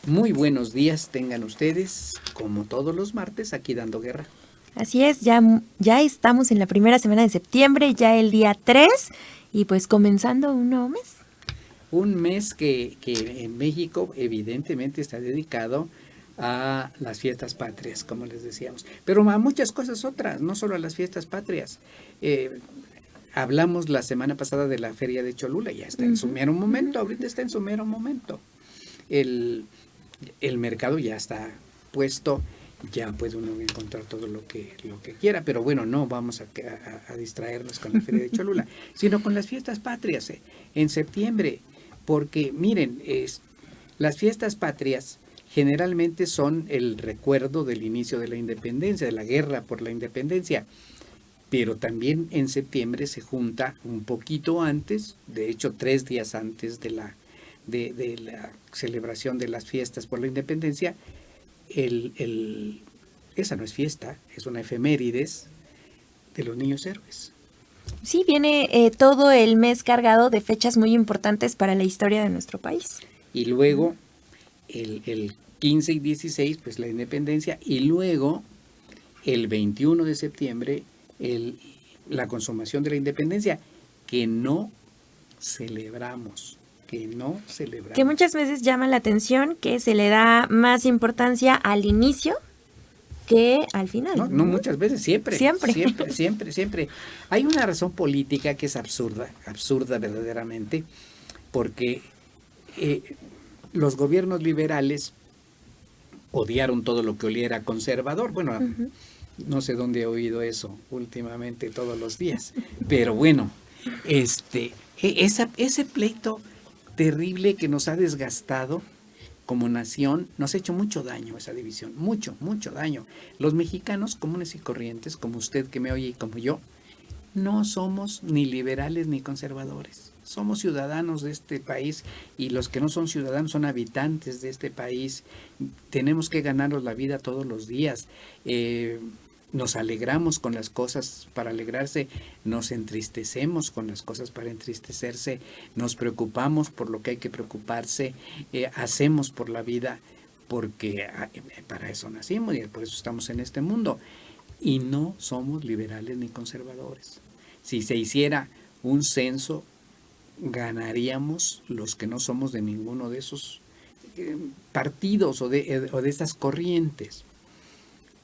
Muy buenos días tengan ustedes, como todos los martes, aquí dando guerra. Así es, ya estamos en la primera semana de septiembre, ya el día 3 y pues comenzando un nuevo mes. Un mes que en México evidentemente está dedicado a las fiestas patrias, como les decíamos, pero a muchas cosas otras, no solo a las fiestas patrias. Hablamos la semana pasada de la Feria de Cholula, ya está en su mero momento, ahorita está en su mero momento. El mercado ya está puesto, ya puede uno encontrar todo lo que quiera, pero bueno, no vamos a distraernos con la Feria de Cholula, sino con las fiestas patrias en septiembre, porque miren, las fiestas patrias generalmente son el recuerdo del inicio de la independencia, de la guerra por la independencia, pero también en septiembre se junta un poquito antes, de hecho 3 días antes de la celebración de las fiestas por la independencia, esa no es fiesta, es una efemérides de los niños héroes. Sí, viene todo el mes cargado de fechas muy importantes para la historia de nuestro país. Y luego el 15 y 16, pues la independencia, y luego el 21 de septiembre, la consumación de la independencia, que no celebramos. Que muchas veces llama la atención que se le da más importancia al inicio que al final. No muchas veces, siempre. Hay una razón política que es absurda verdaderamente, porque los gobiernos liberales odiaron todo lo que oliera conservador. Bueno, no sé dónde he oído eso últimamente todos los días, pero bueno, ese pleito terrible que nos ha desgastado como nación, nos ha hecho mucho daño esa división, mucho daño. Los mexicanos comunes y corrientes, como usted que me oye y como yo, no somos ni liberales ni conservadores. Somos ciudadanos de este país, y los que no son ciudadanos son habitantes de este país. Tenemos que ganarnos la vida todos los días. Nos alegramos con las cosas para alegrarse, nos entristecemos con las cosas para entristecerse, nos preocupamos por lo que hay que preocuparse, hacemos por la vida, porque para eso nacimos y por eso estamos en este mundo. Y no somos liberales ni conservadores. Si se hiciera un censo, ganaríamos los que no somos de ninguno de esos partidos o de estas corrientes.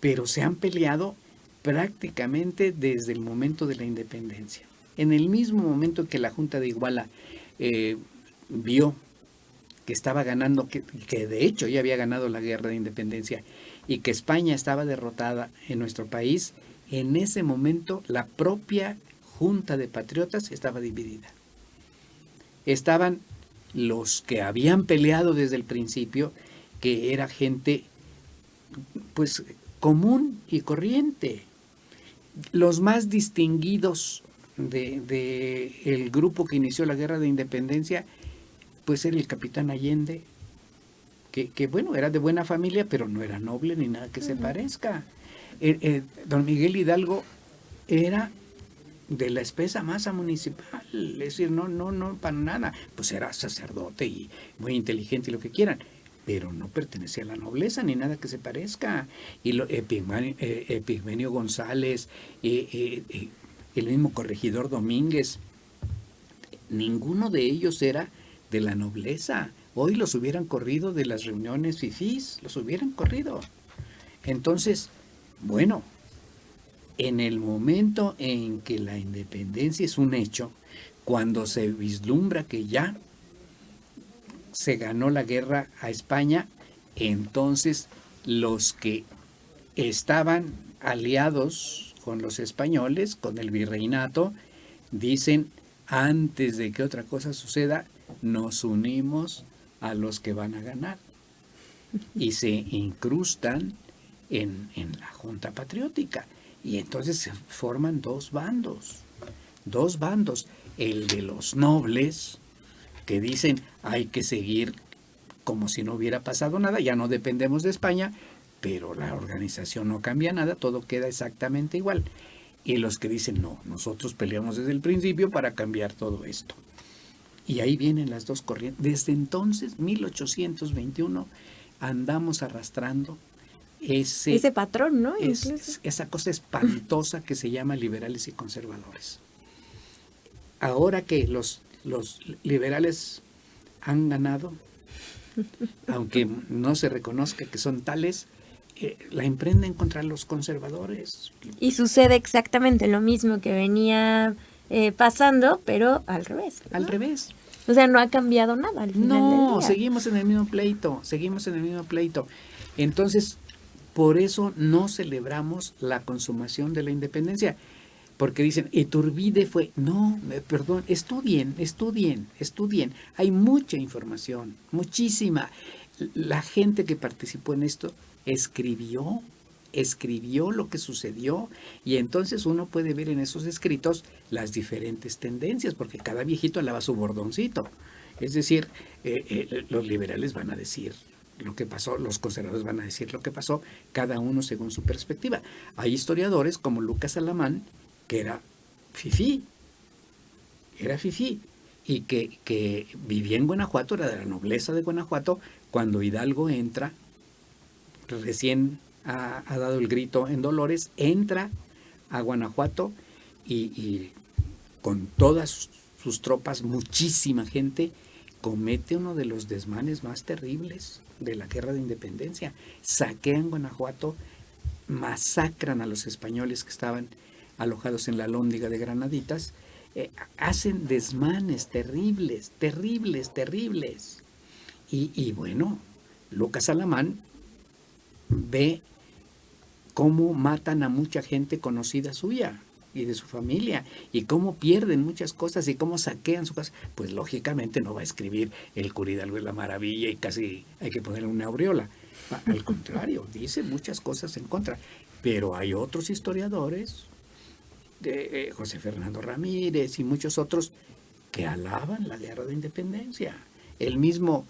Pero se han peleado prácticamente desde el momento de la independencia. En el mismo momento que la Junta de Iguala vio que estaba ganando, que de hecho ya había ganado la guerra de independencia, y que España estaba derrotada en nuestro país, en ese momento la propia Junta de Patriotas estaba dividida. Estaban los que habían peleado desde el principio, que era gente pues común y corriente. Los más distinguidos de el grupo que inició la guerra de independencia, pues era el capitán Allende, que bueno, era de buena familia, pero no era noble ni nada que se parezca. Don Miguel Hidalgo era de la espesa masa municipal, es decir, no para nada, pues era sacerdote y muy inteligente y lo que quieran, pero no pertenecía a la nobleza ni nada que se parezca. Y Epigmenio González, el mismo corregidor Domínguez, ninguno de ellos era de la nobleza. Hoy los hubieran corrido de las reuniones fifís, los hubieran corrido. Entonces, bueno, en el momento en que la independencia es un hecho, cuando se vislumbra que ya se ganó la guerra a España, entonces los que estaban aliados con los españoles, con el virreinato, dicen, antes de que otra cosa suceda, nos unimos a los que van a ganar. Y se incrustan en la Junta Patriótica. Y entonces se forman dos bandos, el de los nobles, que dicen hay que seguir como si no hubiera pasado nada, ya no dependemos de España, pero la organización no cambia nada, todo queda exactamente igual. Y los que dicen no, nosotros peleamos desde el principio para cambiar todo esto. Y ahí vienen las dos corrientes. Desde entonces, 1821, andamos arrastrando ese patrón, ¿no? Esa cosa espantosa que se llama liberales y conservadores. Ahora que los liberales han ganado, aunque no se reconozca que son tales, la emprenden contra los conservadores. Y sucede exactamente lo mismo que venía pasando, pero al revés, ¿no? Al revés. O sea, no ha cambiado nada al final del día. Seguimos en el mismo pleito. Entonces, por eso no celebramos la consumación de la independencia. Porque dicen, Iturbide fue... No, perdón, estudien. Hay mucha información, muchísima. La gente que participó en esto escribió lo que sucedió, y entonces uno puede ver en esos escritos las diferentes tendencias, porque cada viejito alaba su bordoncito. Es decir, los liberales van a decir lo que pasó, los conservadores van a decir lo que pasó, cada uno según su perspectiva. Hay historiadores como Lucas Alamán, que era fifí, y que vivía en Guanajuato, era de la nobleza de Guanajuato, cuando Hidalgo entra, recién ha dado el grito en Dolores, entra a Guanajuato y con todas sus tropas, muchísima gente, comete uno de los desmanes más terribles de la Guerra de Independencia. Saquean Guanajuato, masacran a los españoles que estaban alojados en la Alhóndiga de Granaditas, hacen desmanes terribles. Y bueno, Lucas Alamán ve cómo matan a mucha gente conocida suya y de su familia, y cómo pierden muchas cosas y cómo saquean su casa. Pues lógicamente no va a escribir el cura Hidalgo es la maravilla y casi hay que ponerle una aureola. Al contrario, dice muchas cosas en contra. Pero hay otros historiadores, de José Fernando Ramírez y muchos otros, que alaban la Guerra de Independencia. El mismo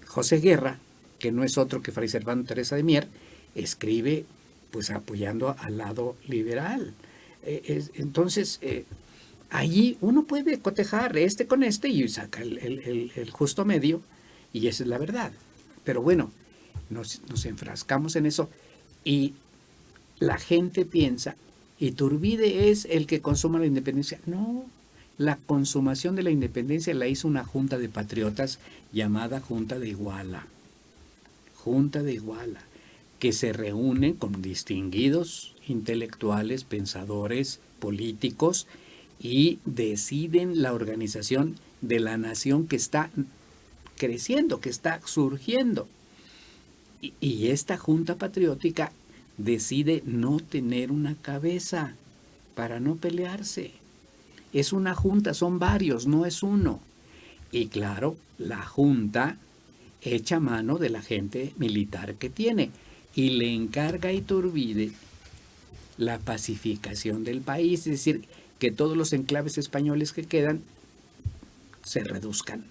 José Guerra, que no es otro que Fray Servando Teresa de Mier, escribe pues apoyando al lado liberal. Entonces, allí uno puede cotejar con este y saca el justo medio, y esa es la verdad. Pero bueno, nos enfrascamos en eso y la gente piensa, Iturbide es el que consuma la independencia. No, la consumación de la independencia la hizo una junta de patriotas llamada Junta de Iguala, que se reúnen con distinguidos intelectuales, pensadores, políticos, y deciden la organización de la nación que está creciendo, que está surgiendo. Y esta junta patriótica decide no tener una cabeza para no pelearse. Es una junta, son varios, no es uno. Y claro, la junta echa mano de la gente militar que tiene y le encarga a Iturbide la pacificación del país, es decir, que todos los enclaves españoles que quedan se reduzcan.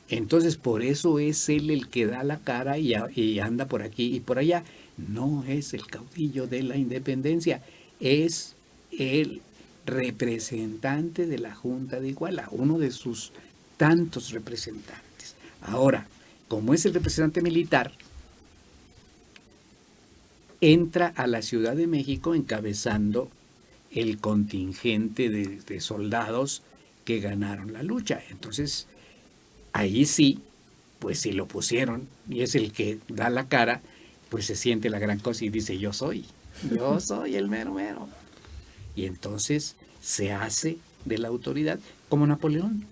Entonces, por eso es él el que da la cara y anda por aquí y por allá. No es el caudillo de la independencia, es el representante de la Junta de Iguala, uno de sus tantos representantes. Ahora, como es el representante militar, entra a la Ciudad de México encabezando el contingente de soldados que ganaron la lucha. Entonces, ahí sí, pues si lo pusieron y es el que da la cara, pues se siente la gran cosa y dice, yo soy el mero mero. Y entonces se hace de la autoridad como Napoleón.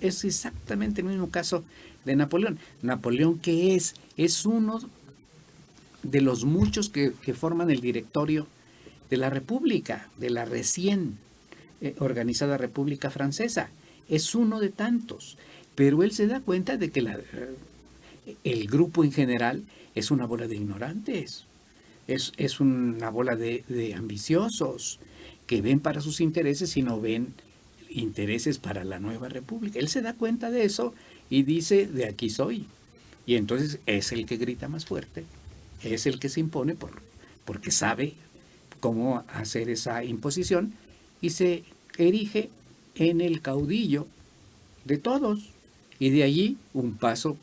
Es exactamente el mismo caso de Napoleón. Napoleón, ¿qué es? Es uno de los muchos que forman el directorio de la República, de la recién organizada República Francesa. Es uno de tantos. Pero él se da cuenta de que el grupo en general es una bola de ignorantes, es una bola de ambiciosos que ven para sus intereses y no ven intereses para la nueva república. Él se da cuenta de eso y dice, de aquí soy. Y entonces es el que grita más fuerte, es el que se impone porque sabe cómo hacer esa imposición y se erige en el caudillo de todos. Y de allí un paso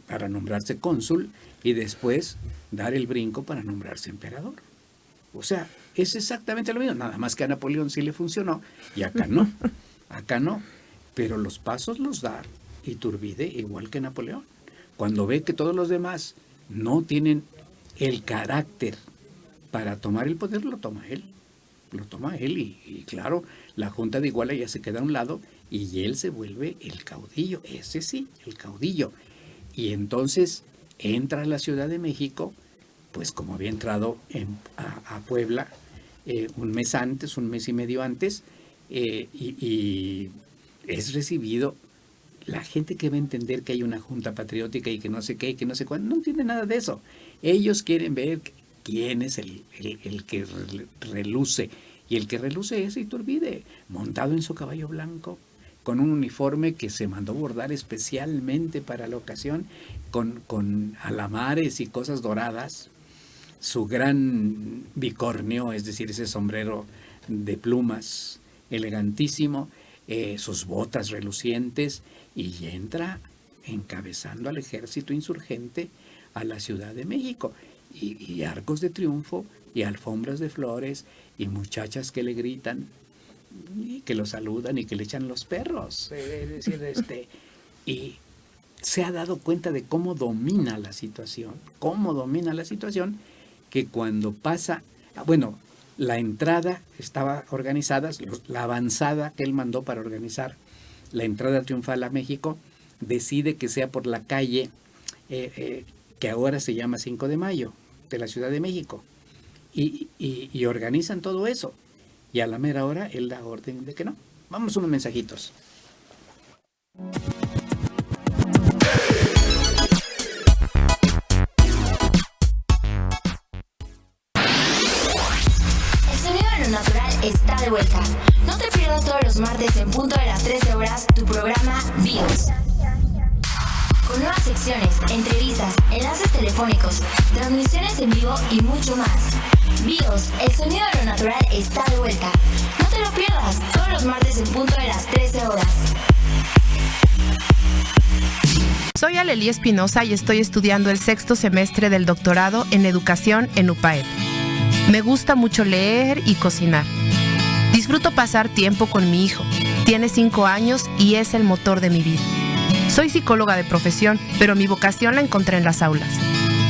para nombrarse cónsul y después dar el brinco para nombrarse emperador. O sea, es exactamente lo mismo, nada más que a Napoleón sí le funcionó y acá no, acá no. Pero los pasos los da Iturbide igual que Napoleón. Cuando ve que todos los demás no tienen el carácter para tomar el poder, lo toma él. Lo toma él y claro, la Junta de Iguala ya se queda a un lado y él se vuelve el caudillo, ese sí, el caudillo. Y entonces entra a la Ciudad de México, pues como había entrado a Puebla un mes antes, un mes y medio antes, y es recibido. La gente que va a entender que hay una junta patriótica y que no sé qué, y que no sé cuándo, no entiende nada de eso. Ellos quieren ver quién es el que reluce. Y el que reluce es Iturbide, montado en su caballo blanco, con un uniforme que se mandó bordar especialmente para la ocasión, con alamares y cosas doradas, su gran bicornio, es decir, ese sombrero de plumas elegantísimo, sus botas relucientes, y entra encabezando al ejército insurgente a la Ciudad de México, y arcos de triunfo, y alfombras de flores, y muchachas que le gritan, y que lo saludan, y que le echan los perros, es decir, y se ha dado cuenta de cómo domina la situación, que cuando pasa, bueno, la entrada estaba organizada, la avanzada que él mandó para organizar la entrada triunfal a México, decide que sea por la calle que ahora se llama 5 de Mayo, de la Ciudad de México, y organizan todo eso, y a la mera hora él da orden de que no. Vamos unos mensajitos. Está de vuelta. No te pierdas todos los martes en punto de las 13 horas tu programa BIOS. Con nuevas secciones, entrevistas, enlaces telefónicos, transmisiones en vivo y mucho más. BIOS, el sonido de lo natural está de vuelta. No te lo pierdas todos los martes en punto de las 13 horas. Soy Alelí Espinosa y estoy estudiando el 6º semestre del doctorado en educación en UPAEP. Me gusta mucho leer y cocinar. Disfruto pasar tiempo con mi hijo. Tiene 5 años y es el motor de mi vida. Soy psicóloga de profesión, pero mi vocación la encontré en las aulas.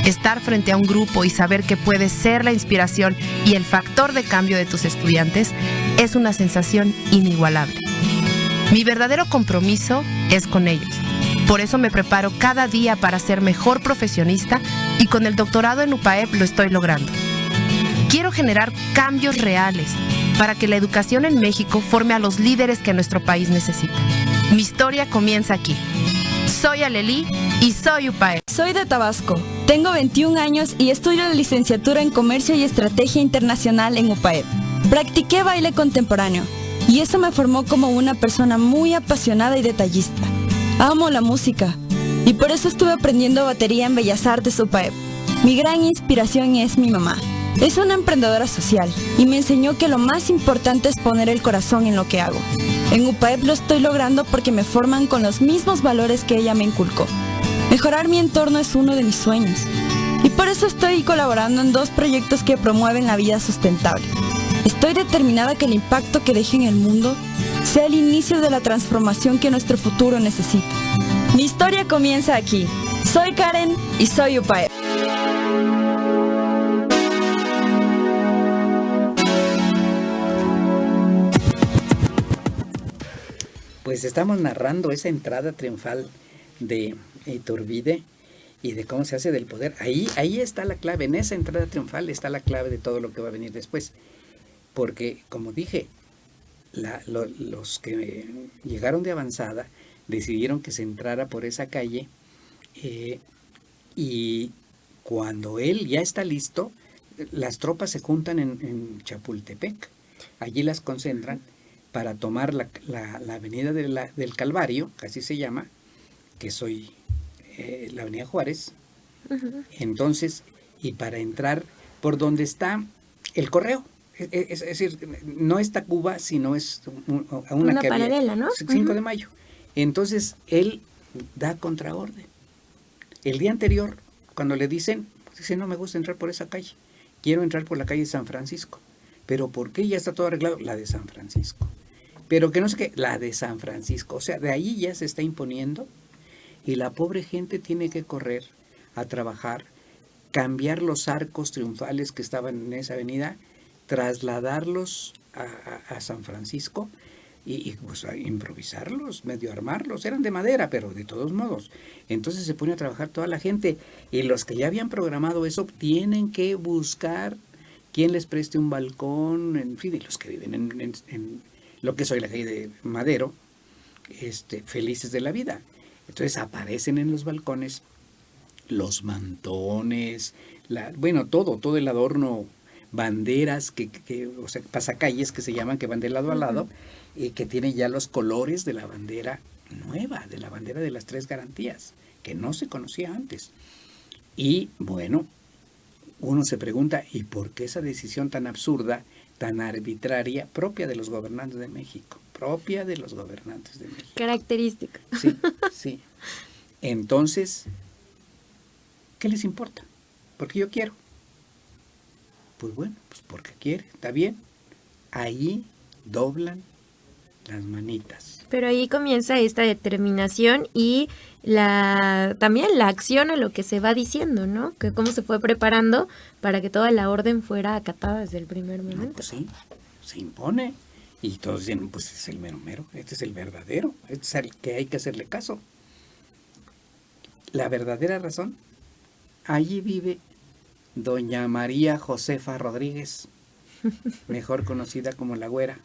Estar frente a un grupo y saber que puedes ser la inspiración y el factor de cambio de tus estudiantes es una sensación inigualable. Mi verdadero compromiso es con ellos. Por eso me preparo cada día para ser mejor profesionista y con el doctorado en UPAEP lo estoy logrando. Quiero generar cambios reales para que la educación en México forme a los líderes que nuestro país necesita. Mi historia comienza aquí. Soy Alelí y soy UPAEP. Soy de Tabasco. Tengo 21 años y estudio la licenciatura en Comercio y Estrategia Internacional en UPAEP. Practiqué baile contemporáneo y eso me formó como una persona muy apasionada y detallista. Amo la música y por eso estuve aprendiendo batería en Bellas Artes UPAEP. Mi gran inspiración es mi mamá. Es una emprendedora social y me enseñó que lo más importante es poner el corazón en lo que hago. En UPAEP lo estoy logrando porque me forman con los mismos valores que ella me inculcó. Mejorar mi entorno es uno de mis sueños y por eso estoy colaborando en 2 proyectos que promueven la vida sustentable. Estoy determinada que el impacto que deje en el mundo sea el inicio de la transformación que nuestro futuro necesita. Mi historia comienza aquí. Soy Karen y soy UPAEP. Pues estamos narrando esa entrada triunfal de Iturbide y de cómo se hace del poder. Ahí está la clave, en esa entrada triunfal está la clave de todo lo que va a venir después. Porque, como dije, los que llegaron de avanzada decidieron que se entrara por esa calle y cuando él ya está listo, las tropas se juntan en Chapultepec. Allí las concentran para tomar la avenida del Calvario, que así se llama, que soy la avenida Juárez. Uh-huh. Entonces, y para entrar por donde está el correo, es decir, no está Cuba, sino es una que paralela, había, ¿no? 5 de Mayo. Entonces, él da contraorden El día anterior, cuando le dicen, pues dice, no me gusta entrar por esa calle, quiero entrar por la calle de San Francisco. ¿Pero por qué? Ya está todo arreglado. La de San Francisco. Pero que no sé qué, la de San Francisco. O sea, de ahí ya se está imponiendo y la pobre gente tiene que correr a trabajar, cambiar los arcos triunfales que estaban en esa avenida, trasladarlos a San Francisco y pues a improvisarlos, medio armarlos. Eran de madera, pero de todos modos. Entonces se pone a trabajar toda la gente y los que ya habían programado eso tienen que buscar quién les preste un balcón, en fin, y los que viven en lo que es hoy la calle de Madero, felices de la vida. Entonces aparecen en los balcones los mantones, todo el adorno, banderas, o sea, pasacalles que se llaman, que van de lado a lado, y que tienen ya los colores de la bandera nueva, de la bandera de las 3 garantías, que no se conocía antes. Y bueno, uno se pregunta, ¿y por qué esa decisión tan absurda, tan arbitraria, propia de los gobernantes de México? Propia de los gobernantes de México. Característica. Sí, sí. Entonces, ¿qué les importa? Porque yo quiero. Pues bueno, pues porque quiere, está bien. Ahí doblan las manitas. Pero ahí comienza esta determinación y también la acción a lo que se va diciendo, ¿no? Que cómo se fue preparando para que toda la orden fuera acatada desde el primer momento. No, pues sí, se impone. Y todos dicen, pues es el mero mero, este es el verdadero, este es el que hay que hacerle caso. La verdadera razón, allí vive doña María Josefa Rodríguez, mejor conocida como la Güera.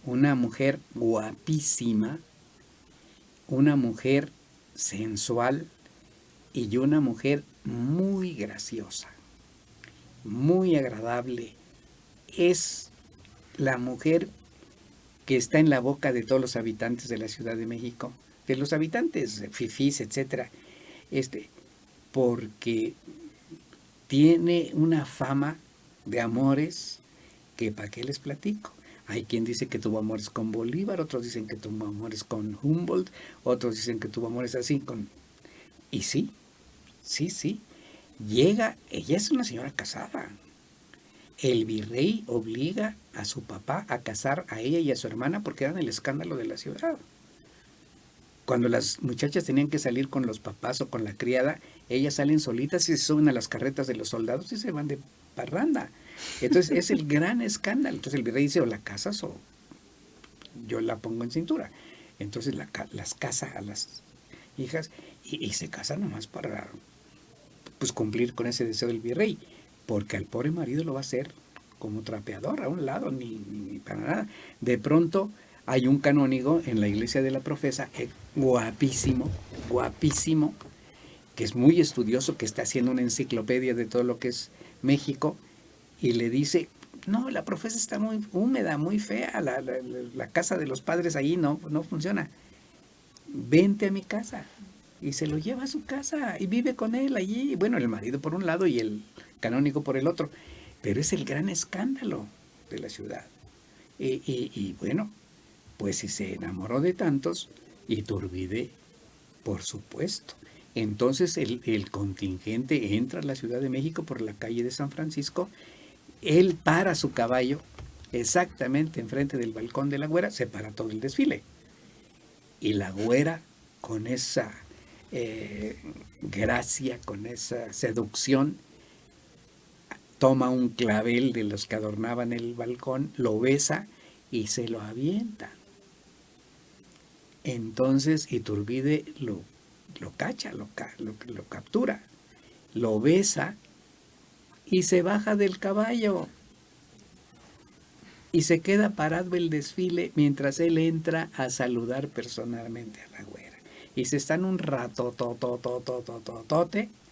Una mujer guapísima, una mujer sensual y una mujer muy graciosa, muy agradable. Es la mujer que está en la boca de todos los habitantes de la Ciudad de México, de los habitantes fifís, etcétera, porque tiene una fama de amores que para qué les platico. Hay quien dice que tuvo amores con Bolívar, otros dicen que tuvo amores con Humboldt, otros dicen que tuvo amores así con... Y sí, ella es una señora casada. El virrey obliga a su papá a casar a ella y a su hermana porque eran el escándalo de la ciudad. Cuando las muchachas tenían que salir con los papás o con la criada, ellas salen solitas y se suben a las carretas de los soldados y se van de parranda. Entonces es el gran escándalo. Entonces el virrey dice, o la casas o yo la pongo en cintura. Entonces las casa a las hijas y se casa nomás para pues cumplir con ese deseo del virrey. Porque al pobre marido lo va a hacer como trapeador a un lado, ni para nada. De pronto hay un canónigo en la iglesia de la Profesa, guapísimo, que es muy estudioso, que está haciendo una enciclopedia de todo lo que es México, y le dice, no, la Profesa está muy húmeda, muy fea, la casa de los padres ahí no funciona. Vente a mi casa. Y se lo lleva a su casa y vive con él allí. Bueno, el marido por un lado y el canónigo por el otro. Pero es el gran escándalo de la ciudad. Y bueno, pues si se enamoró de tantos, Iturbide, por supuesto. Entonces el contingente entra a la Ciudad de México por la calle de San Francisco. Él para su caballo exactamente enfrente del balcón de la Güera, se para todo el desfile. Y la Güera, con esa gracia, con esa seducción, toma un clavel de los que adornaban el balcón, lo besa y se lo avienta. Entonces Iturbide lo cacha, lo captura, lo besa y se baja del caballo. Y se queda parado el desfile mientras él entra a saludar personalmente a la Güera. Y se están un rato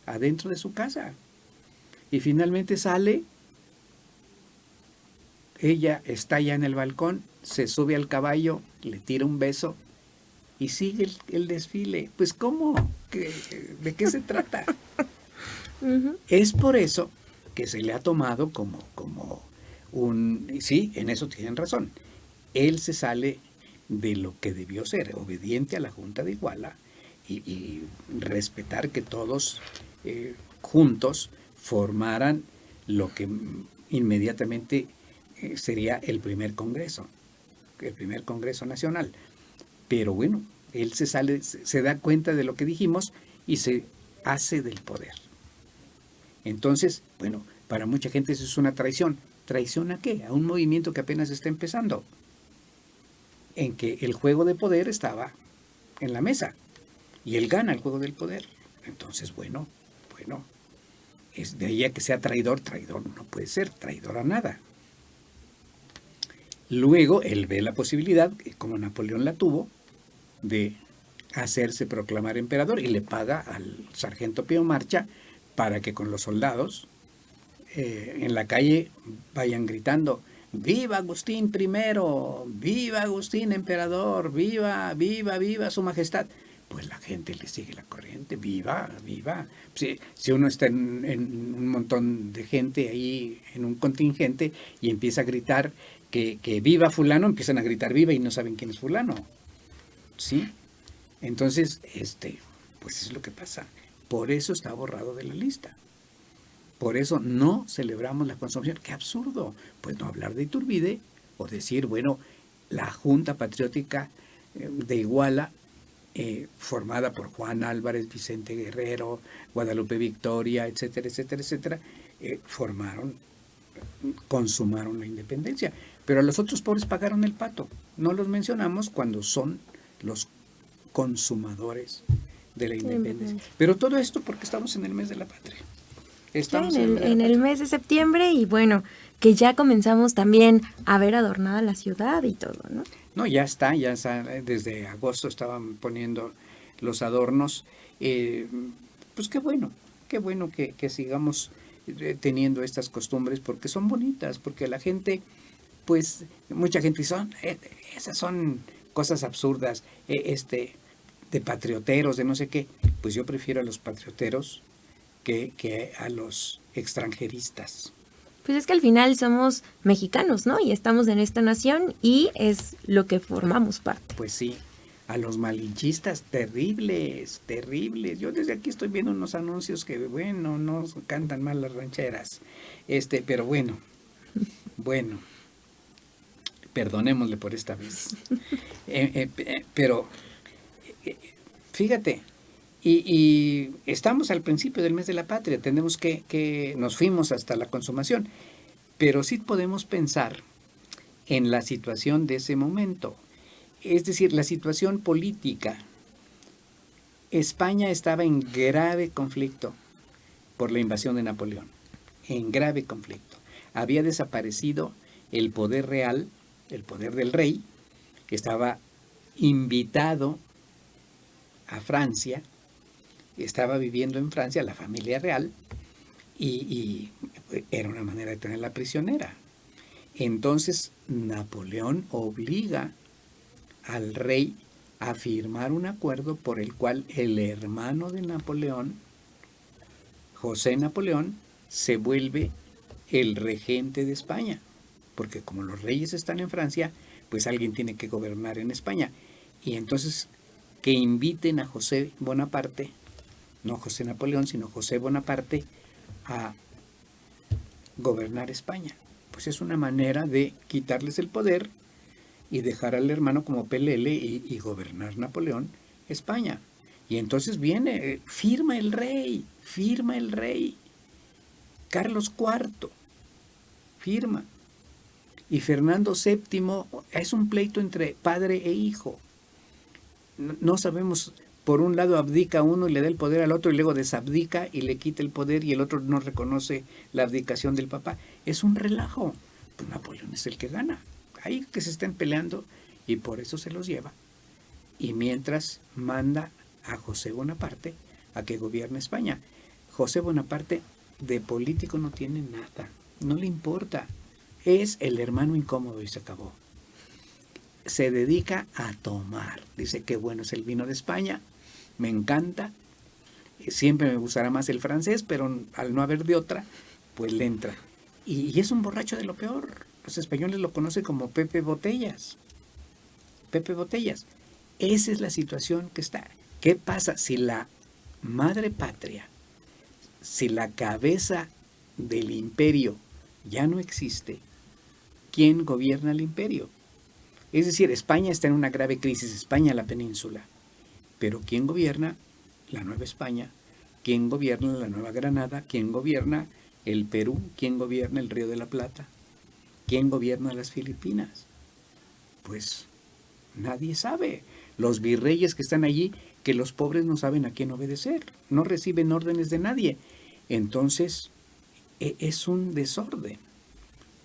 adentro de su casa. Y finalmente sale, ella está ya en el balcón, se sube al caballo, le tira un beso y sigue el desfile. Pues ¿cómo? ¿De qué se trata? Es por eso que se le ha tomado como sí, en eso tienen razón. Él se sale de lo que debió ser, obediente a la Junta de Iguala, y respetar que todos juntos formaran lo que inmediatamente sería el primer Congreso Nacional. Pero bueno, él se da cuenta de lo que dijimos y se hace del poder. Entonces, bueno, para mucha gente eso es una traición. ¿Traición a qué? A un movimiento que apenas está empezando, en que el juego de poder estaba en la mesa y él gana el juego del poder. Entonces, bueno, es de ahí a que sea traidor no puede ser traidor a nada. Luego él ve la posibilidad, como Napoleón la tuvo, de hacerse proclamar emperador y le paga al sargento Pío Marcha para que con los soldados en la calle vayan gritando: ¡Viva Agustín I! ¡Viva Agustín emperador! ¡Viva, viva, viva su majestad! Pues la gente le sigue la corriente: ¡viva, viva! Si uno está en un montón de gente ahí, en un contingente, y empieza a gritar que viva fulano, empiezan a gritar viva y no saben quién es fulano. ¿Sí? Entonces, pues es lo que pasa. Por eso está borrado de la lista. Por eso no celebramos la consumación. ¡Qué absurdo! Pues no hablar de Iturbide o decir, bueno, la Junta Patriótica de Iguala, formada por Juan Álvarez, Vicente Guerrero, Guadalupe Victoria, etcétera, etcétera, etcétera, consumaron la independencia. Pero a los otros pobres pagaron el pato. No los mencionamos cuando son los consumadores de la independencia. Pero todo esto porque estamos en el mes de la patria. Estamos en el mes de septiembre, y bueno, que ya comenzamos también a ver adornada la ciudad y todo, ¿no? No, ya está, desde agosto estaban poniendo los adornos. Pues qué bueno que sigamos teniendo estas costumbres, porque son bonitas, porque la gente, pues mucha gente dice, esas son cosas absurdas, de patrioteros, de no sé qué. Pues yo prefiero a los patrioteros que a los extranjeristas. Pues es que al final somos mexicanos, ¿no? Y estamos en esta nación y es lo que formamos parte. Pues sí, a los malinchistas, terribles. Yo desde aquí estoy viendo unos anuncios que, bueno, no cantan mal las rancheras. Pero bueno, perdonémosle por esta vez. Pero, fíjate, y estamos al principio del mes de la patria, tenemos que nos fuimos hasta la consumación, pero sí podemos pensar en la situación de ese momento, es decir, la situación política. España estaba en grave conflicto por la invasión de Napoleón, en grave conflicto. Había desaparecido el poder real, el poder del rey, que estaba invitado a Francia, estaba viviendo en Francia la familia real, y era una manera de tenerla prisionera. Entonces Napoleón obliga al rey a firmar un acuerdo por el cual el hermano de Napoleón, José Napoleón, se vuelve el regente de España, porque como los reyes están en Francia, pues alguien tiene que gobernar en España. Y entonces que inviten a José Bonaparte, no José Napoleón, sino José Bonaparte, a gobernar España. Pues es una manera de quitarles el poder y dejar al hermano como pelele y gobernar Napoleón España. Y entonces viene, firma el rey, Carlos IV, firma. Y Fernando VII, es un pleito entre padre e hijo. No sabemos, por un lado abdica uno y le da el poder al otro, y luego desabdica y le quita el poder, y el otro no reconoce la abdicación del papá. Es un relajo. Pues Napoleón es el que gana. Ahí que se estén peleando, y por eso se los lleva. Y mientras manda a José Bonaparte a que gobierne España. José Bonaparte de político no tiene nada, no le importa. Es el hermano incómodo y se acabó. Se dedica a tomar. Dice que bueno es el vino de España, me encanta. Siempre me gustará más el francés, pero al no haber de otra, pues le entra. Y es un borracho de lo peor. Los españoles lo conocen como Pepe Botellas. Pepe Botellas. Esa es la situación que está. ¿Qué pasa si la madre patria, si la cabeza del imperio ya no existe? ¿Quién gobierna el imperio? Es decir, España está en una grave crisis, España la península. Pero ¿quién gobierna la Nueva España? ¿Quién gobierna la Nueva Granada? ¿Quién gobierna el Perú? ¿Quién gobierna el Río de la Plata? ¿Quién gobierna las Filipinas? Pues nadie sabe. Los virreyes que están allí, que los pobres no saben a quién obedecer, no reciben órdenes de nadie. Entonces, es un desorden.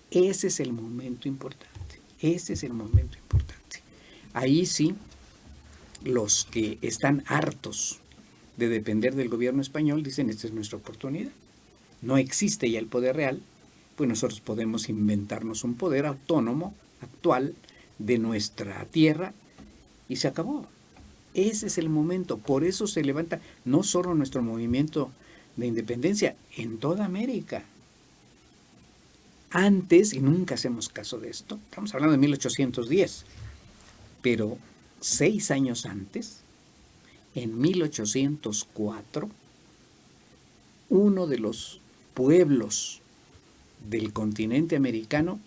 Ese es el momento importante. Ese es el momento importante. Ahí sí, los que están hartos de depender del gobierno español dicen, esta es nuestra oportunidad. No existe ya el poder real, pues nosotros podemos inventarnos un poder autónomo, actual, de nuestra tierra, y se acabó. Ese es el momento. Por eso se levanta no solo nuestro movimiento de independencia, en toda América. Antes, y nunca hacemos caso de esto, estamos hablando de 1810, pero 6 años antes, en 1804, uno de los pueblos del continente americano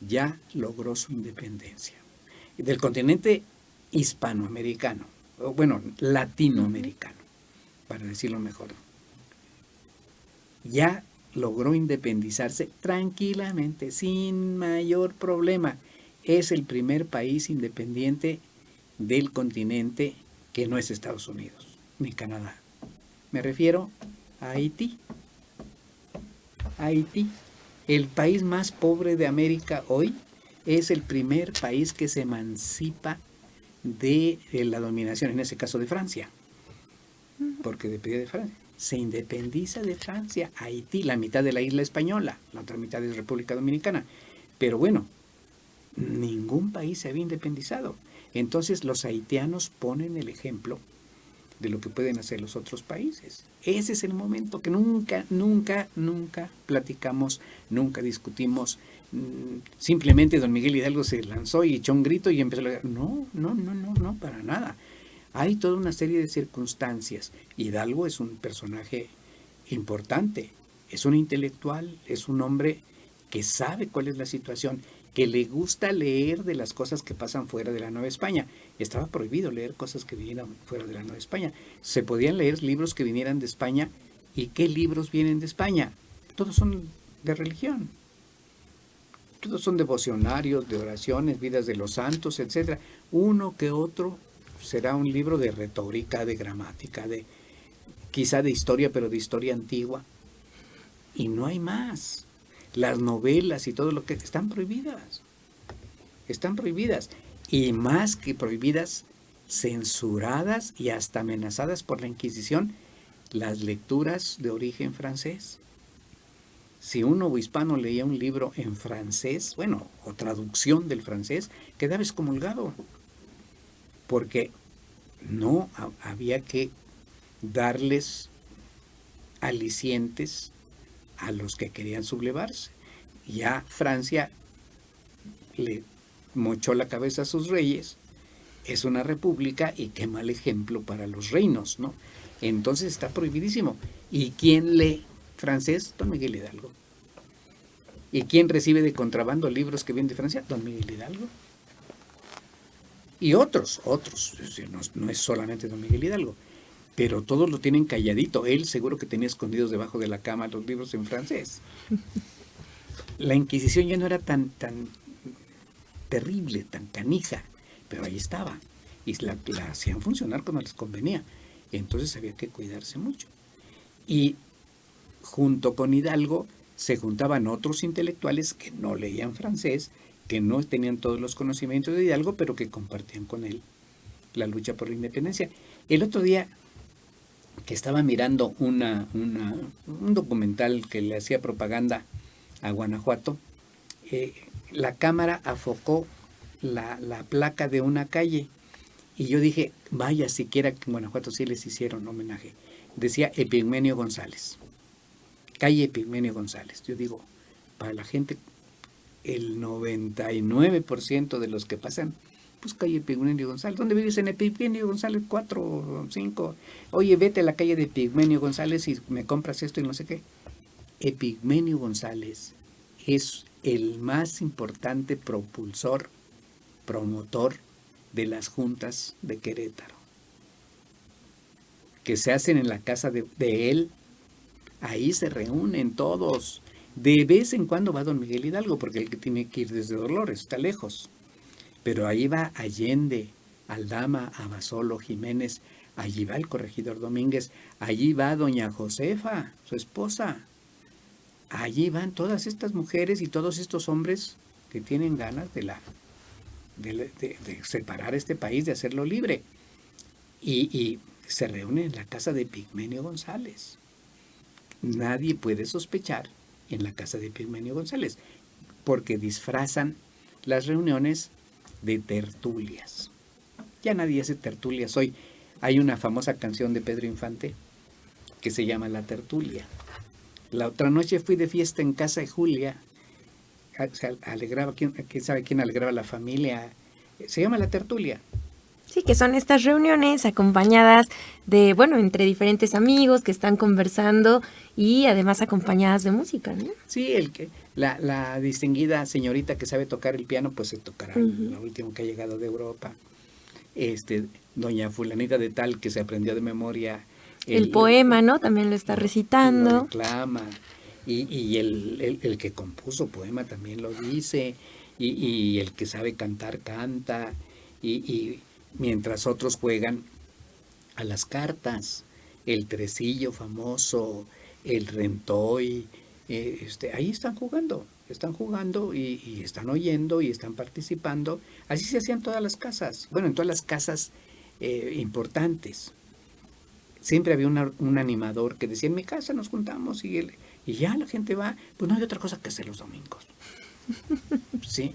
ya logró su independencia. Del continente hispanoamericano, o bueno, latinoamericano, para decirlo mejor. Ya logró independizarse tranquilamente, sin mayor problema. Es el primer país independiente del continente que no es Estados Unidos, ni Canadá. Me refiero a Haití. Haití, el país más pobre de América hoy, es el primer país que se emancipa de la dominación, en ese caso de Francia, porque dependía de Francia. Se independiza de Francia, Haití, la mitad de la isla española, la otra mitad es República Dominicana. Pero bueno, ningún país se había independizado. Entonces los haitianos ponen el ejemplo de lo que pueden hacer los otros países. Ese es el momento que nunca platicamos, nunca discutimos. Simplemente don Miguel Hidalgo se lanzó y echó un grito y empezó a... No, para nada. Hay toda una serie de circunstancias. Hidalgo es un personaje importante, es un intelectual, es un hombre que sabe cuál es la situación, que le gusta leer de las cosas que pasan fuera de la Nueva España. Estaba prohibido leer cosas que vinieran fuera de la Nueva España. Se podían leer libros que vinieran de España. ¿Y qué libros vienen de España? Todos son de religión. Todos son devocionarios, de oraciones, vidas de los santos, etc. Uno que otro será un libro de retórica, de gramática, quizá de historia, pero de historia antigua. Y no hay más. Las novelas y todo lo que están prohibidas. Están prohibidas. Y más que prohibidas, censuradas y hasta amenazadas por la Inquisición, las lecturas de origen francés. Si un nuevo hispano leía un libro en francés, bueno, o traducción del francés, quedaba excomulgado. Porque no había que darles alicientes a los que querían sublevarse. Ya Francia le mochó la cabeza a sus reyes, es una república y qué mal ejemplo para los reinos, ¿no? Entonces está prohibidísimo. ¿Y quién lee francés? Don Miguel Hidalgo. ¿Y quién recibe de contrabando libros que vienen de Francia? Don Miguel Hidalgo. Y otros, no es solamente don Miguel Hidalgo, pero todos lo tienen calladito. Él seguro que tenía escondidos debajo de la cama los libros en francés. La Inquisición ya no era tan terrible, tan canija, pero ahí estaba. Y la hacían funcionar cuando les convenía. Entonces había que cuidarse mucho. Y junto con Hidalgo se juntaban otros intelectuales que no leían francés, que no tenían todos los conocimientos de Hidalgo, pero que compartían con él la lucha por la independencia. El otro día que estaba mirando un documental que le hacía propaganda a Guanajuato, la cámara afocó la placa de una calle y yo dije, vaya, siquiera que en Guanajuato sí les hicieron homenaje. Decía Epigmenio González, calle Epigmenio González. Yo digo, para la gente, el 99% de los que pasan Pues calle Epigmenio González. ¿Dónde vives? En Epigmenio González 4 o 5. Oye, vete a la calle de Epigmenio González y me compras esto y no sé qué. Epigmenio González es el más importante promotor de las juntas de Querétaro, que se hacen en la casa de él. Ahí se reúnen todos. De vez en cuando va don Miguel Hidalgo, porque el que tiene que ir desde Dolores está lejos. Pero ahí va Allende, Aldama, Abasolo, Jiménez, allí va el corregidor Domínguez, allí va doña Josefa, su esposa. Allí van todas estas mujeres y todos estos hombres que tienen ganas de separar este país, de hacerlo libre. Y se reúnen en la casa de Epigmenio González. Nadie puede sospechar en la casa de Epigmenio González, porque disfrazan las reuniones de tertulias. Ya nadie hace tertulias hoy. Hay una famosa canción de Pedro Infante que se llama La Tertulia. La otra noche fui de fiesta en casa de Julia. Se alegraba, ¿quién sabe quién alegraba a la familia? Se llama La Tertulia. Sí, que son estas reuniones acompañadas de, bueno, entre diferentes amigos que están conversando y además acompañadas de música, ¿no? Sí, la distinguida señorita que sabe tocar el piano, pues se tocará lo último que ha llegado de Europa. Doña fulanita de tal que se aprendió de memoria. El poema, ¿no? También lo está recitando. Lo reclama. Y el que compuso poema también lo dice. Y el que sabe cantar, canta. Y mientras otros juegan a las cartas, el tresillo famoso, el rentoy, ahí están jugando y están oyendo y están participando. Así se hacían todas las casas, bueno, en todas las casas importantes. Siempre había un animador que decía, en mi casa nos juntamos y ya la gente va, pues no hay otra cosa que hacer los domingos. Sí.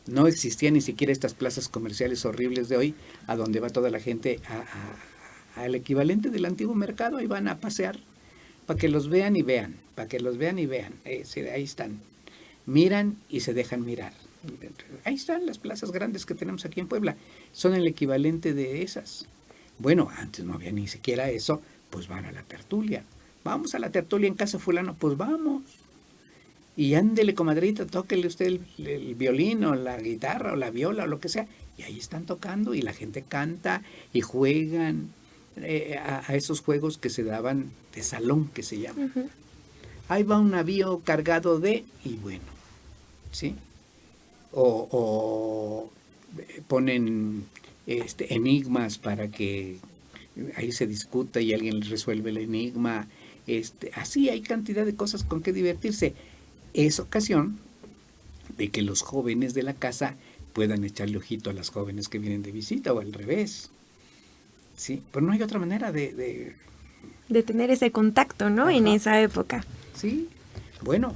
No existían ni siquiera estas plazas comerciales horribles de hoy, a donde va toda la gente al equivalente del antiguo mercado, y van a pasear para que los vean y vean, ahí están, miran y se dejan mirar. Ahí están las plazas grandes que tenemos aquí en Puebla, son el equivalente de esas. Bueno, antes no había ni siquiera eso, pues van a la tertulia. Vamos a la tertulia en casa fulano, pues vamos. Y ándele, comadrita, tóquele usted el violín o la guitarra o la viola o lo que sea. Y ahí están tocando y la gente canta y juegan a esos juegos que se daban de salón, que se llaman. Ahí va un navío cargado de, y bueno, ¿sí? O ponen enigmas para que ahí se discuta y alguien resuelve el enigma. Así hay cantidad de cosas con que divertirse. Es ocasión de que los jóvenes de la casa puedan echarle ojito a las jóvenes que vienen de visita o al revés. Sí, pero no hay otra manera de tener ese contacto, ¿no? Ajá. En esa época. Sí, bueno,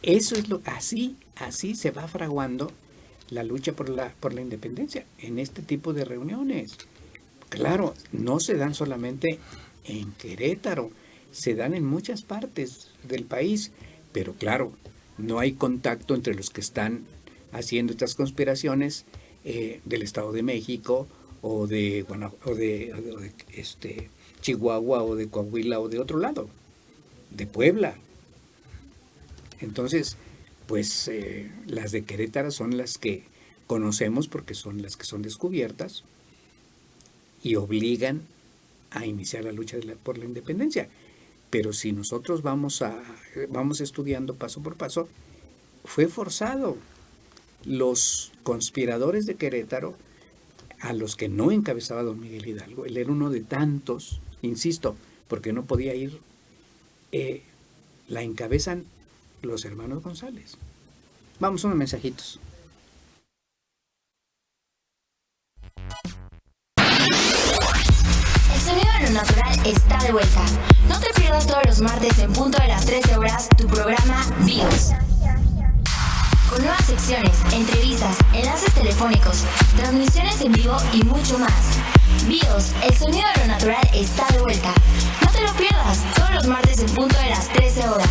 eso es así se va fraguando la lucha por la independencia en este tipo de reuniones. Claro, no se dan solamente en Querétaro, se dan en muchas partes del país. Pero claro, no hay contacto entre los que están haciendo estas conspiraciones del Estado de México o de Chihuahua o de Coahuila o de otro lado, de Puebla. Entonces, pues las de Querétaro son las que conocemos porque son las que son descubiertas y obligan a iniciar la lucha por la independencia. Pero si nosotros vamos estudiando paso por paso, fue forzado. Los conspiradores de Querétaro, a los que no encabezaba don Miguel Hidalgo, él era uno de tantos, insisto, porque no podía ir, la encabezan los hermanos González. Vamos a unos mensajitos. El sonido de lo natural está de vuelta. No te pierdas todos los martes en punto de las 13 horas tu programa BIOS. Con nuevas secciones, entrevistas, enlaces telefónicos, transmisiones en vivo y mucho más. BIOS, el sonido de lo natural está de vuelta. No te lo pierdas todos los martes en punto de las 13 horas.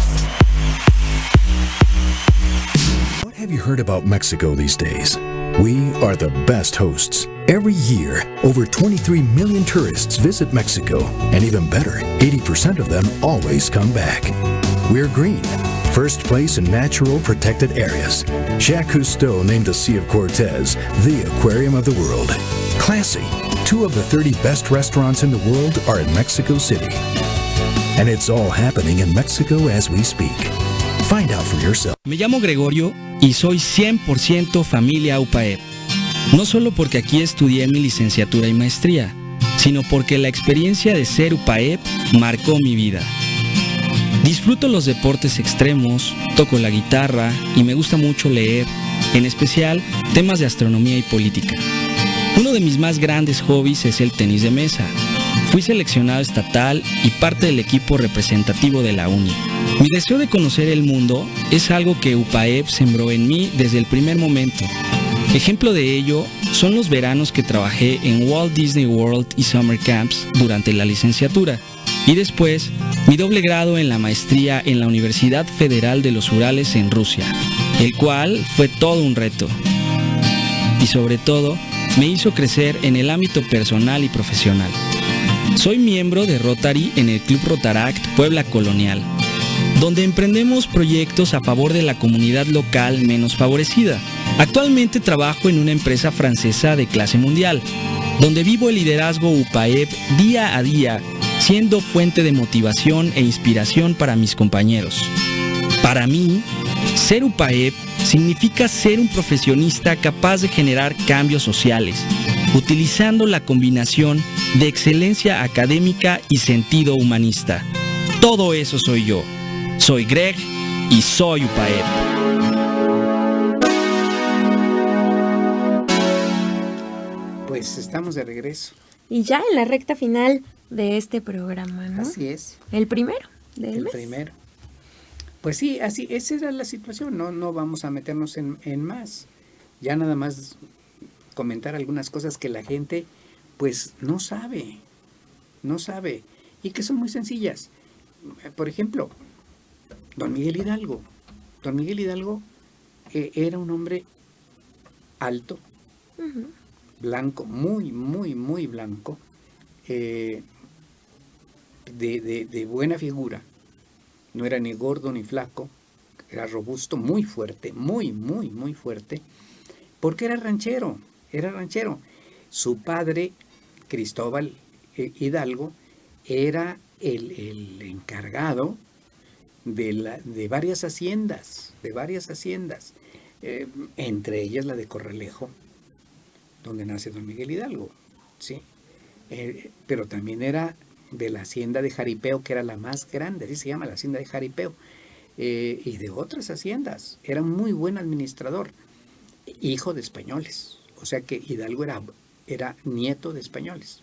What have you heard about Mexico these days? We are the best hosts. Every year, over 23 million tourists visit Mexico. And even better, 80% of them always come back. We're green. First place in natural protected areas. Jacques Cousteau named the Sea of Cortez the aquarium of the world. Classy. 2 of the 30 best restaurants in the world are in Mexico City. And it's all happening in Mexico as we speak. Find out for yourself. Me llamo Gregorio y soy 100% familia UPAEP. No solo porque aquí estudié mi licenciatura y maestría, sino porque la experiencia de ser UPAEP marcó mi vida. Disfruto los deportes extremos, toco la guitarra y me gusta mucho leer, en especial temas de astronomía y política. Uno de mis más grandes hobbies es el tenis de mesa. Fui seleccionado estatal y parte del equipo representativo de la uni. Mi deseo de conocer el mundo es algo que UPAEP sembró en mí desde el primer momento. Ejemplo de ello son los veranos que trabajé en Walt Disney World y Summer Camps durante la licenciatura y después mi doble grado en la maestría en la Universidad Federal de los Urales en Rusia, el cual fue todo un reto. Y sobre todo, me hizo crecer en el ámbito personal y profesional. Soy miembro de Rotary en el Club Rotaract Puebla Colonial, donde emprendemos proyectos a favor de la comunidad local menos favorecida. Actualmente trabajo en una empresa francesa de clase mundial, donde vivo el liderazgo UPAEP día a día, siendo fuente de motivación e inspiración para mis compañeros. Para mí, ser UPAEP significa ser un profesionista capaz de generar cambios sociales, utilizando la combinación de excelencia académica y sentido humanista. Todo eso soy yo. Soy Greg y soy UPAEP. Pues estamos de regreso. Y ya en la recta final de este programa, ¿no? Así es. El primero del mes. El primero. Pues sí, así, esa era la situación. No vamos a meternos en más. Ya nada más comentar algunas cosas que la gente pues no sabe y que son muy sencillas. Por ejemplo, Don Miguel Hidalgo. Don Miguel Hidalgo era un hombre alto, blanco, muy blanco, de buena figura. No era ni gordo ni flaco, era robusto, muy fuerte, muy fuerte, porque era ranchero. Su padre, Cristóbal Hidalgo, era el encargado de varias haciendas, entre ellas la de Corralejo, donde nace Don Miguel Hidalgo, ¿sí? Pero también era de la hacienda de Jaripeo, que era la más grande, así se llama, la hacienda de Jaripeo, y de otras haciendas. Era un muy buen administrador, hijo de españoles, o sea que Hidalgo era nieto de españoles.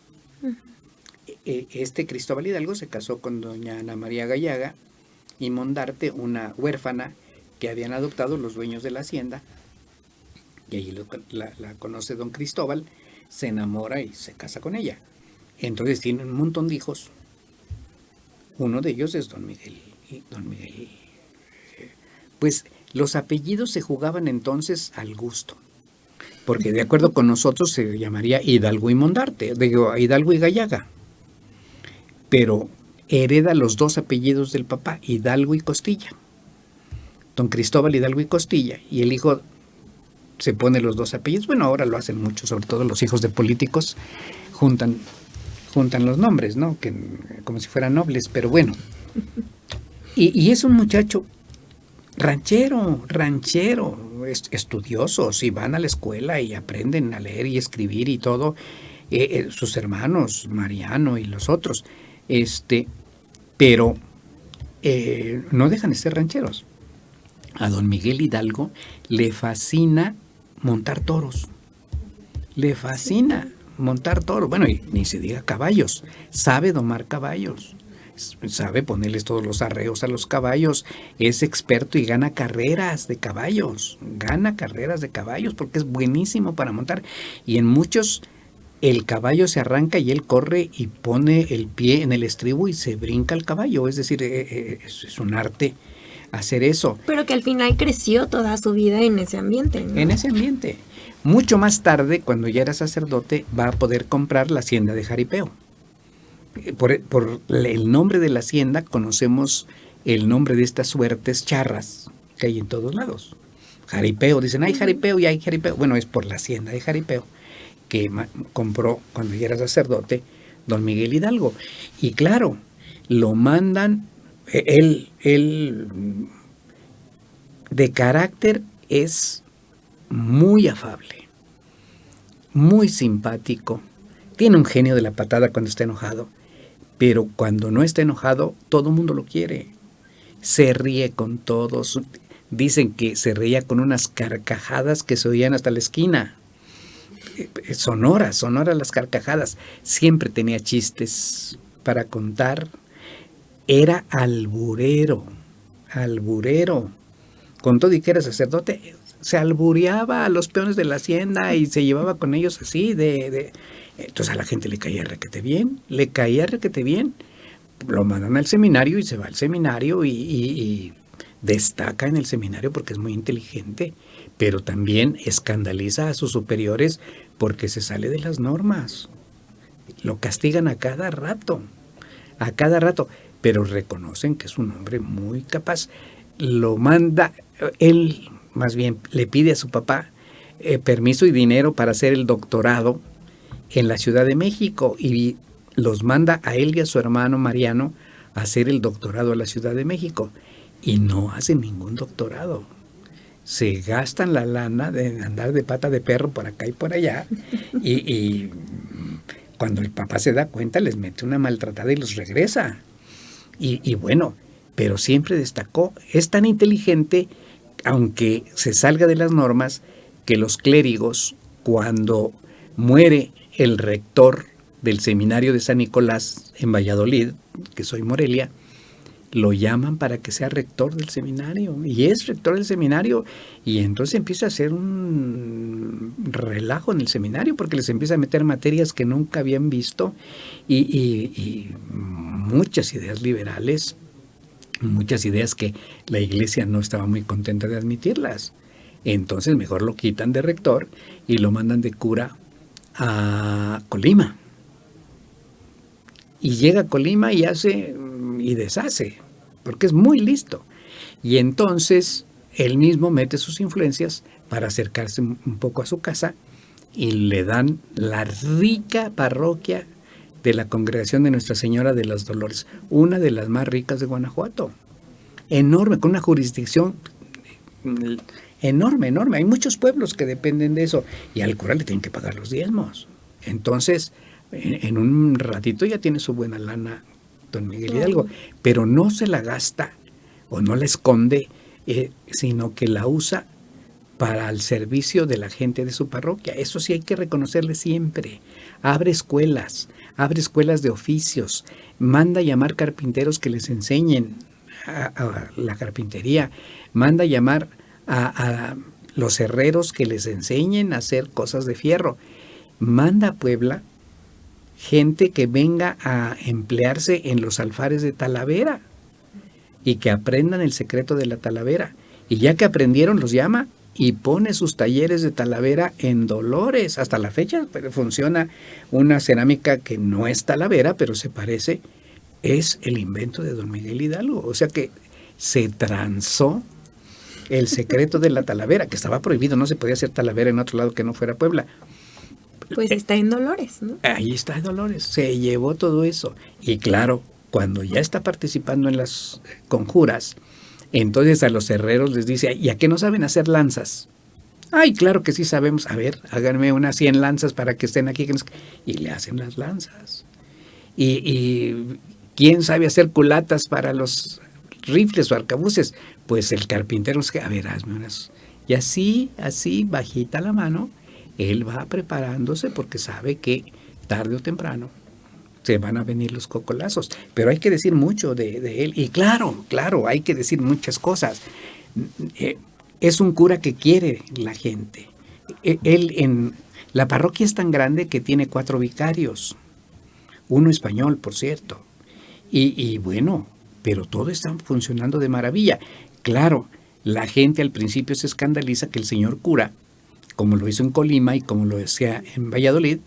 Este Cristóbal Hidalgo se casó con doña Ana María Gallaga y Mondarte, una huérfana que habían adoptado los dueños de la hacienda, y ahí la conoce don Cristóbal, se enamora y se casa con ella. Entonces tiene un montón de hijos. Uno de ellos es Don Miguel. Pues los apellidos se jugaban entonces al gusto, porque de acuerdo con nosotros se llamaría Hidalgo y Mondarte, digo, Hidalgo y Gallaga, pero hereda los dos apellidos del papá, Hidalgo y Costilla. Don Cristóbal Hidalgo y Costilla, y el hijo se pone los dos apellidos. Bueno, ahora lo hacen mucho, sobre todo los hijos de políticos, juntan los nombres, ¿no? Que, como si fueran nobles, pero bueno. Y es un muchacho ranchero, estudioso, si van a la escuela y aprenden a leer y escribir y todo, sus hermanos, Mariano y los otros, pero no dejan de ser rancheros. A don Miguel Hidalgo le fascina montar toros. Bueno, y ni se diga caballos. Sabe domar caballos. Sabe ponerles todos los arreos a los caballos. Es experto y gana carreras de caballos. Porque es buenísimo para montar. Y en muchos el caballo se arranca y él corre y pone el pie en el estribo y se brinca el caballo. Es decir, es un arte hacer eso. Pero que al final creció toda su vida en ese ambiente, ¿no? En ese ambiente. Mucho más tarde, cuando ya era sacerdote, va a poder comprar la hacienda de Jaripeo. Por el nombre de la hacienda conocemos el nombre de estas suertes charras que hay en todos lados. Jaripeo, dicen, hay jaripeo y hay jaripeo. Bueno, es por la hacienda de Jaripeo que compró cuando ya era sacerdote don Miguel Hidalgo. Y claro, lo mandan, él de carácter es muy afable, muy simpático, tiene un genio de la patada cuando está enojado, pero cuando no está enojado, todo el mundo lo quiere. Se ríe con todos. Dicen que se reía con unas carcajadas que se oían hasta la esquina. Sonoras las carcajadas. Siempre tenía chistes para contar. Era alburero. Con todo y que era sacerdote, se albureaba a los peones de la hacienda y se llevaba con ellos así Entonces a la gente le caía requete bien. Lo mandan al seminario y se va al seminario y destaca en el seminario porque es muy inteligente, pero también escandaliza a sus superiores porque se sale de las normas. Lo castigan a cada rato, pero reconocen que es un hombre muy capaz. Lo manda, él más bien le pide a su papá permiso y dinero para hacer el doctorado en la Ciudad de México y los manda a él y a su hermano Mariano a hacer el doctorado a la Ciudad de México. Y no hacen ningún doctorado. Se gastan la lana de andar de pata de perro por acá y por allá. Y cuando el papá se da cuenta, les mete una maltratada y los regresa. Y bueno, pero siempre destacó. Es tan inteligente, aunque se salga de las normas, que los clérigos, cuando muere el rector del seminario de San Nicolás en Valladolid, que soy Morelia, lo llaman para que sea rector del seminario, y es rector del seminario, y entonces empieza a hacer un relajo en el seminario, porque les empieza a meter materias que nunca habían visto, y muchas ideas liberales, muchas ideas que la iglesia no estaba muy contenta de admitirlas. Entonces mejor lo quitan de rector y lo mandan de cura a Colima. Y llega a Colima y hace y deshace, porque es muy listo. Y entonces él mismo mete sus influencias para acercarse un poco a su casa y le dan la rica parroquia de la Congregación de Nuestra Señora de los Dolores, una de las más ricas de Guanajuato. Enorme, con una jurisdicción enorme. Hay muchos pueblos que dependen de eso y al cura le tienen que pagar los diezmos. Entonces, en un ratito ya tiene su buena lana don Miguel Hidalgo, pero no se la gasta o no la esconde, sino que la usa para el servicio de la gente de su parroquia. Eso sí hay que reconocerle siempre. Abre escuelas de oficios, manda llamar carpinteros que les enseñen a la carpintería, manda llamar a los herreros que les enseñen a hacer cosas de fierro, manda a Puebla gente que venga a emplearse en los alfares de Talavera y que aprendan el secreto de la talavera. Y ya que aprendieron, los llama y pone sus talleres de Talavera en Dolores. Hasta la fecha funciona una cerámica que no es Talavera, pero se parece. Es el invento de don Miguel Hidalgo. O sea que se transó el secreto de la Talavera, que estaba prohibido, no se podía hacer Talavera en otro lado que no fuera Puebla. Pues está en Dolores, ¿no? Ahí está en Dolores, se llevó todo eso. Y claro, cuando ya está participando en las conjuras, entonces a los herreros les dice, ¿y a qué no saben hacer lanzas? Ay, claro que sí sabemos. A ver, háganme unas 100 lanzas para que estén aquí. Y le hacen las lanzas. Y ¿quién sabe hacer culatas para los rifles o arcabuces? Pues el carpintero, a ver, hazme unas. Y así, bajita la mano, él va preparándose porque sabe que tarde o temprano se van a venir los cocolazos. Pero hay que decir mucho de él. Y claro, hay que decir muchas cosas. Es un cura que quiere la gente. La parroquia es tan grande que tiene 4 vicarios. Uno español, por cierto. Y bueno, pero todo está funcionando de maravilla. Claro, la gente al principio se escandaliza que el señor cura, como lo hizo en Colima y como lo hacía en Valladolid,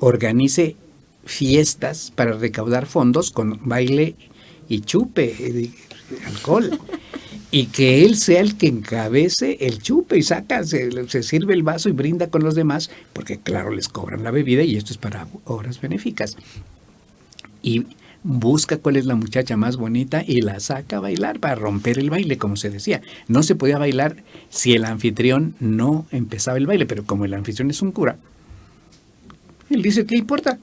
organice fiestas para recaudar fondos con baile y chupe de alcohol. Y que él sea el que encabece el chupe y saca, se sirve el vaso y brinda con los demás, porque claro, les cobran la bebida y esto es para obras benéficas. Y busca cuál es la muchacha más bonita y la saca a bailar para romper el baile, como se decía. No se podía bailar si el anfitrión no empezaba el baile, pero como el anfitrión es un cura, él dice, ¿qué importa?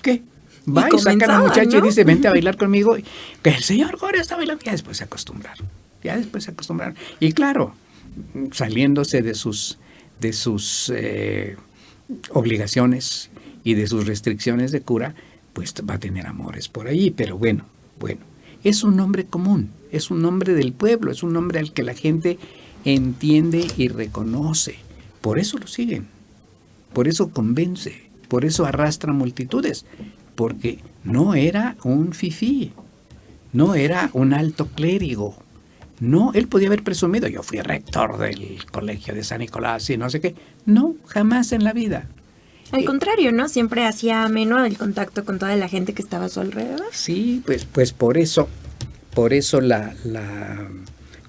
¿Qué? Va y saca a la muchacha, ¿no? Y dice, vente a bailar conmigo. Que el señor cura está bailando. Ya después se acostumbraron. Y claro, saliéndose de sus obligaciones y de sus restricciones de cura, pues va a tener amores por ahí. Pero bueno, es un nombre común, es un nombre del pueblo, es un nombre al que la gente entiende y reconoce. Por eso lo siguen, por eso convence, por eso arrastra multitudes, porque no era un fifí, no era un alto clérigo. No, él podía haber presumido, yo fui rector del colegio de San Nicolás y no sé qué. No, jamás en la vida. Al contrario, ¿no? Siempre hacía ameno el contacto con toda la gente que estaba a su alrededor. Sí, pues por eso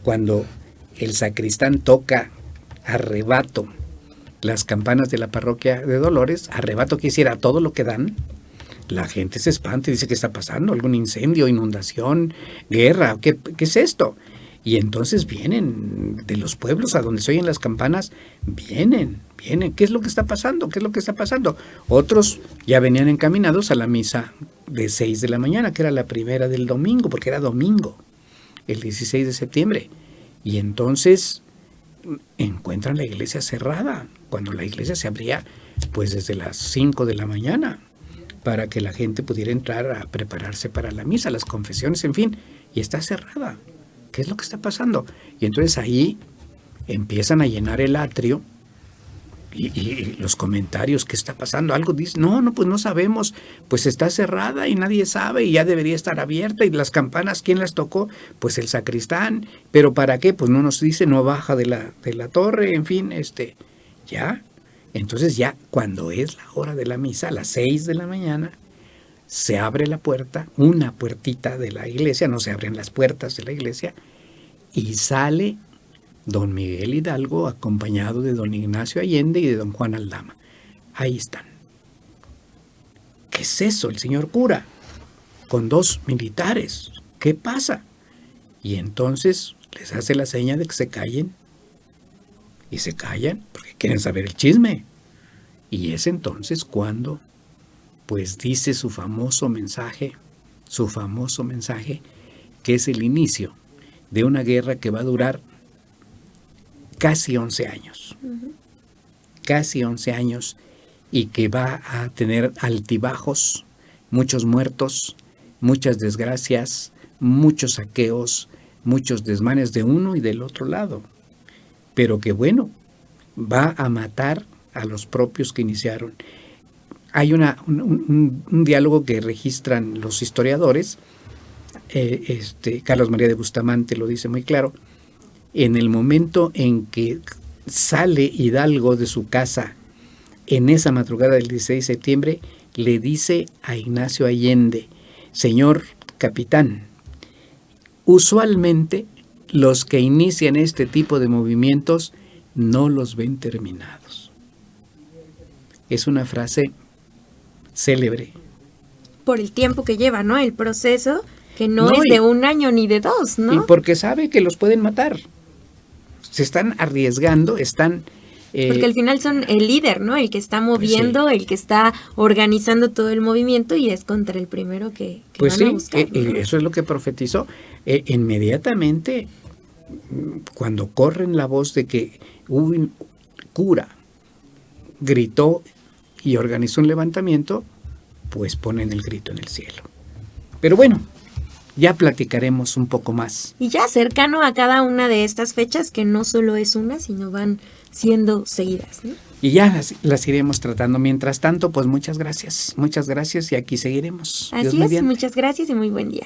cuando el sacristán toca a rebato las campanas de la parroquia de Dolores, a rebato que hiciera todo lo que dan, la gente se espanta y dice, ¿qué está pasando? ¿Algún incendio, inundación, guerra? ¿Qué es esto? Y entonces vienen de los pueblos a donde se oyen las campanas, vienen. ¿Qué es lo que está pasando? Otros ya venían encaminados a la misa de 6 de la mañana, que era la primera del domingo, porque era domingo, el 16 de septiembre. Y entonces encuentran la iglesia cerrada, cuando la iglesia se abría pues desde las 5 de la mañana, para que la gente pudiera entrar a prepararse para la misa, las confesiones, en fin, y está cerrada. ¿Qué es lo que está pasando? Y entonces ahí empiezan a llenar el atrio y los comentarios, ¿qué está pasando? Algo dice, no, pues no sabemos, pues está cerrada y nadie sabe y ya debería estar abierta y las campanas, ¿quién las tocó? Pues el sacristán, ¿pero para qué? Pues no nos dice, no baja de la torre, en fin, ya. Entonces ya cuando es la hora de la misa, a las 6 de la mañana, se abre la puerta, una puertita de la iglesia, no se abren las puertas de la iglesia, y sale don Miguel Hidalgo acompañado de don Ignacio Allende y de don Juan Aldama. Ahí están. ¿Qué es eso? El señor cura, con 2 militares. ¿Qué pasa? Y entonces les hace la seña de que se callen. Y se callan porque quieren saber el chisme. Y es entonces cuando pues dice su famoso mensaje, que es el inicio de una guerra que va a durar casi 11 años. Casi 11 años y que va a tener altibajos, muchos muertos, muchas desgracias, muchos saqueos, muchos desmanes de uno y del otro lado. Pero que bueno, va a matar a los propios que iniciaron. Hay un diálogo que registran los historiadores, Carlos María de Bustamante lo dice muy claro, en el momento en que sale Hidalgo de su casa en esa madrugada del 16 de septiembre, le dice a Ignacio Allende, señor capitán, usualmente los que inician este tipo de movimientos no los ven terminados. Es una frase célebre. Por el tiempo que lleva, ¿no? El proceso, que no es de 1 año ni de 2, ¿no? Y porque sabe que los pueden matar. Se están arriesgando, porque al final son el líder, ¿no? El que está moviendo, pues sí, el que está organizando todo el movimiento y es contra el primero que pues van a buscar, ¿no? Eso es lo que profetizó. Inmediatamente, cuando corren la voz de que un cura gritó y organizó un levantamiento, pues ponen el grito en el cielo. Pero bueno, ya platicaremos un poco más. Y ya cercano a cada una de estas fechas, que no solo es una, sino van siendo seguidas, ¿no? Y ya las iremos tratando. Mientras tanto, pues muchas gracias y aquí seguiremos. Así es, muchas gracias y muy buen día.